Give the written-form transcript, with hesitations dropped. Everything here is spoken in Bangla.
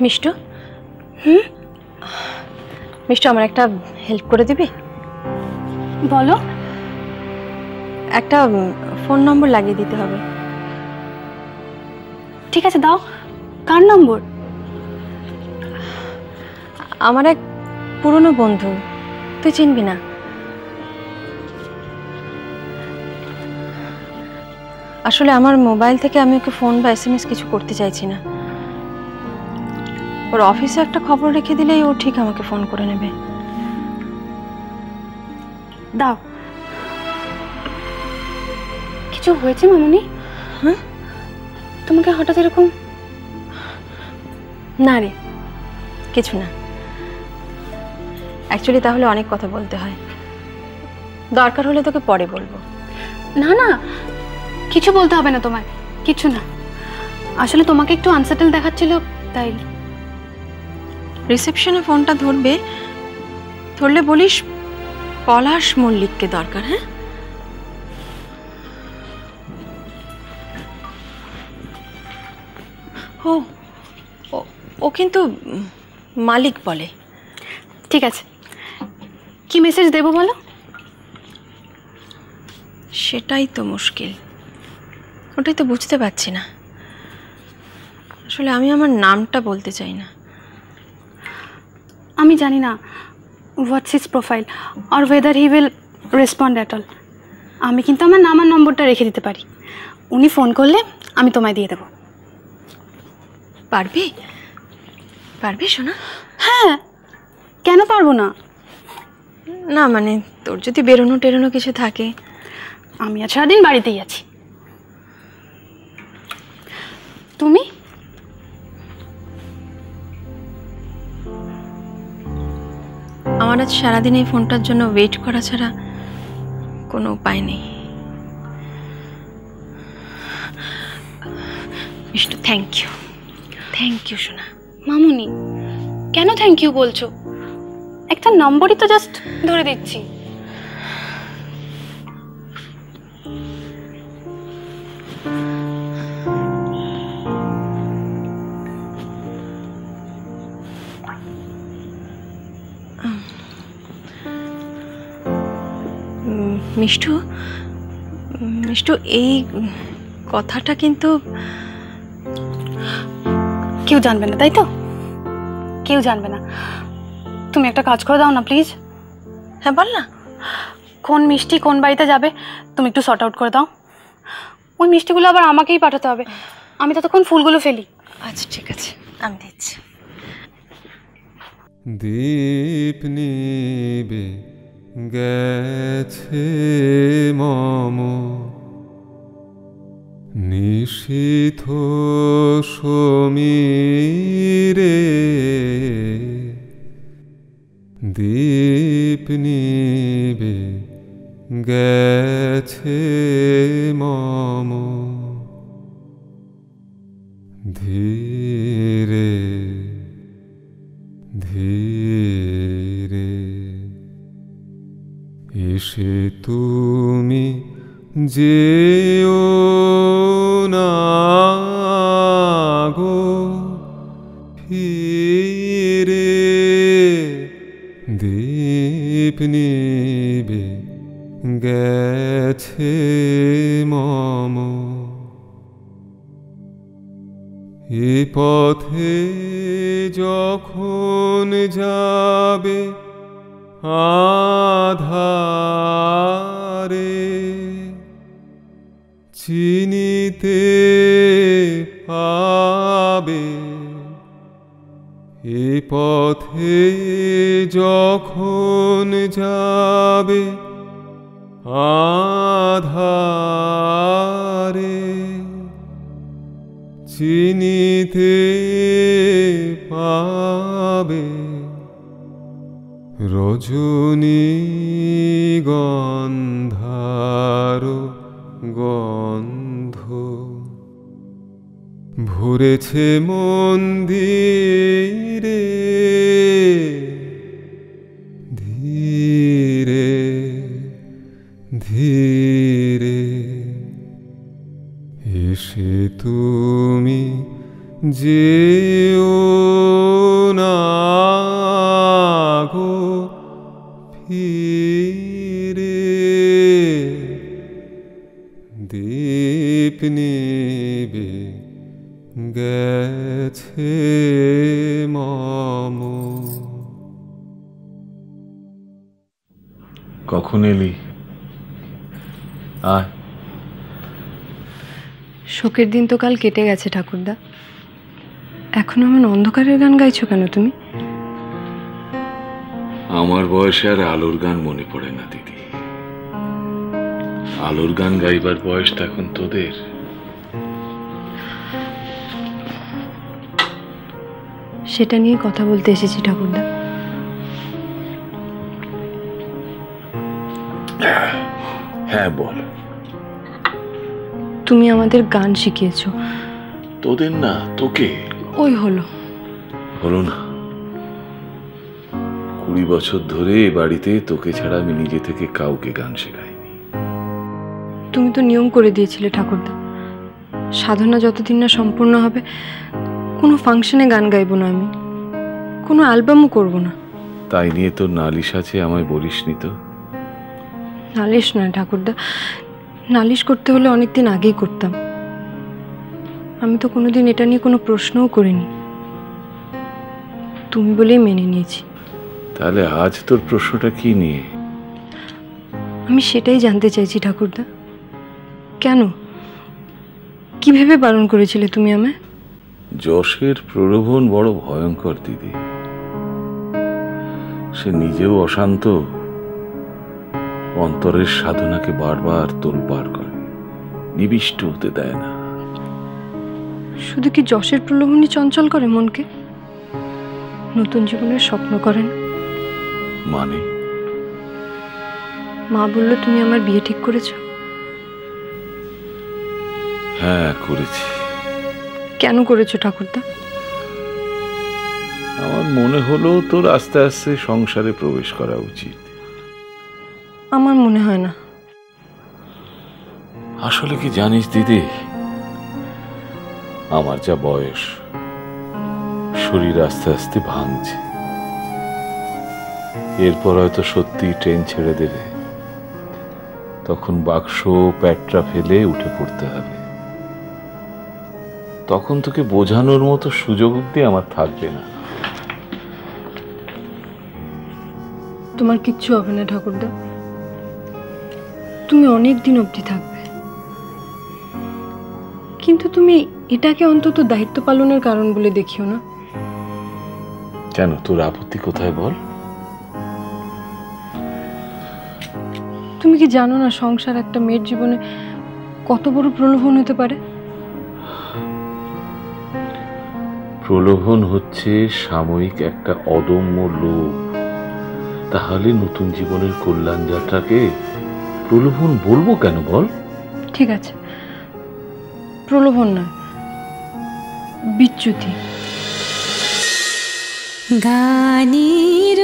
মিষ্টু, মিষ্টু আমার একটা হেল্প করে দিবি? বলো। একটা ফোন নম্বর লাগিয়ে দিতে হবে। ঠিক আছে, দাও। কার নম্বর? আমার এক পুরনো বন্ধু, তুই চিনবি না। আসলে আমার মোবাইল থেকে আমি ওকে ফোন বা SMS কিছু করতে চাইছি না। ওর অফিসে একটা খবর রেখে দিলেই ও ঠিক আমাকে ফোন করে নেবে। দাও। কিছু হয়েছে মামুনি? হ্যাঁ, তোমাকে হঠাৎ এরকম? না রে, কিছু না। অ্যাকচুয়ালি তাহলে অনেক কথা বলতে হয়, দরকার হলে তোকে পরে বলবো। না না, কিছু বলতে হবে না তোমায়, কিছু না। আসলে তোমাকে একটু আনসেটেল দেখাচ্ছিল তাই। রিসেপশনে ফোনটা ধরবে, ধরলে বলিস পলাশ মল্লিককে দরকার। হ্যাঁ, ও ও কিন্তু মালিক বলে। ঠিক আছে, কি মেসেজ দেবো বলো? সেটাই তো মুশকিল, ওটাই তো বুঝতে পারছি না। আসলে আমি আমার নামটা বলতে চাই না। আমি জানি না হোয়াটস হিজ প্রোফাইল আর whether he will respond at all. আমি কিন্তু আমার নাম আর নম্বরটা রেখে দিতে পারি, উনি ফোন করলে আমি তোমায় দিয়ে দেবো। পারবি? পারবি শোনা? হ্যাঁ, কেন পারবো না? না মানে তোর যদি বেরোনো টেরোনো কিছু থাকে। আমি আর সারাদিন বাড়িতেই আছি। তুমি? আমার আজ সারাদিন এই ফোনটার জন্য ওয়েট করা ছাড়া কোনো উপায় নেই। Mishtu, thank you, thank you সোনা। মামুনি, কেন থ্যাংক ইউ বলছো? একটা নম্বরই তো জাস্ট ধরে দিচ্ছি। মিষ্টু, মিষ্টু, এই কথাটা কিন্তু কেউ জানবে না, তাই তো? কেউ জানবে না। তুমি একটা কাজ করে দাও না প্লিজ। হ্যাঁ বল না। কোন মিষ্টি কোন বাড়িতে যাবে তুমি একটু সর্ট আউট করে দাও। ওই মিষ্টিগুলো আবার আমাকেই পাঠাতে হবে, আমি ততক্ষণ ফুলগুলো ফেলি। আচ্ছা ঠিক আছে, আমি দিচ্ছি। দীপ নিবে গেছে মম নিশীথ সমীরে, দীপ নিবে গেছে মম ধীরে ধীরে। এসে তুমি যেও না গো ফিরে, দীপ নিবে গেছে মম এ পথে যখন যাবে আধারে, চিনিতে পাবে এ পথে যখন যাবে আধারে, চিনিতে পাবে রজনী গন্ধার গন্ধ, ভরেছে মন্দিরে ধীরে ধীরে। এসে তুমি যেও গেছে মম। কখন এলি? আয়। শোকের দিন তো কাল কেটে গেছে ঠাকুরদা, এখনো এমন অন্ধকারের গান গাইছো কেন তুমি? আমার বয়সে আর আলোর গান মনে পড়ে না দিদি। আলোর গান গাইবার বয়সটা এখন তোদের। সেটা নিয়ে কথা বলতে এসেছি ঠাকুরদা। হ্যাঁ বল। তুমি আমাদের গান শিখিয়েছো। তোদের না, তোকে। ওই হলো হলো না। 20 বছর ধরে এ বাড়িতে তোকে ছাড়া আমি নিজে থেকে কাউকে গান শেখাইনি। তুমি তো নিয়ম করে দিয়েছিলে ঠাকুরদা, সাধনা যতদিন না সম্পূর্ণ হবে কোনো ফাংশনে গান গাইবো না, আমি কোনো অ্যালবামও করব না। তাই নিয়ে তোর নালিশ আছে, আমায় বলিসনি তো? নালিশ নয় ঠাকুরদা, নালিশ করতে হলে অনেকদিন আগেই করতাম। আমি তো কোনোদিন এটা নিয়ে কোনো প্রশ্নও করিনি, তুমি বলেই মেনে নিয়েছি। তাহলে আজ তোর প্রশ্নটা কি নিয়ে? আমি সেটাই জানতে চাইছি ঠাকুরদা, কেন, কি ভেবে বারণ করেছিলে তুমি আমায়? যশের প্রলোভন বড় ভয়ঙ্কর দিদি। সে নিজেও অশান্ত, অন্তরের সাধনাকে বারবার তোলপাড় করে, নিবিষ্ট হতে দেয় না। শুধু কি যশের প্রলোভনই চঞ্চল করে মনকে, নতুন জীবনের স্বপ্ন করে না? মানে? মা বললো তুমি আমার বিয়ে ঠিক করেছো। হ্যাঁ করেছি। কেন করেছো ঠাকুরদা? আমার মনে হলো তোর আস্তে আস্তে সংসারে প্রবেশ করা উচিত। আমার মনে হয় না। আসলে কি জানিস দিদি, আমার যা বয়স, শরীর আস্তে আস্তে ভাঙছে। এরপর হয়তো সত্যি ট্রেন ছেড়ে দেবে, তখন বাক্স প্যাটরা ফেলে উঠে পড়তে হবে। তখন তোকে বোঝানোর মতো সুযোগ অব্দি আমার থাকবে না। তোমার কিচ্ছু হবে না ঠাকুরদা, তুমি অনেক দিন অবধি থাকবে। কিন্তু তুমি এটাকে অন্তত দায়িত্ব পালনের কারণ বলে দেখিও না। কেন, তোর আপত্তি কোথায় বল? তুমি কি জানো না সংসার একটা মেয়ের জীবনে কত বড় প্রলোভন হতে পারে? প্রলোভন হচ্ছে সাময়িক একটা অদম্য লোভ। তাহলে নতুন জীবনের কল্যাণ যাত্রাকে প্রলোভন বলবো কেন বল? ঠিক আছে, প্রলোভন নয়, বিচ্যুতি। গানের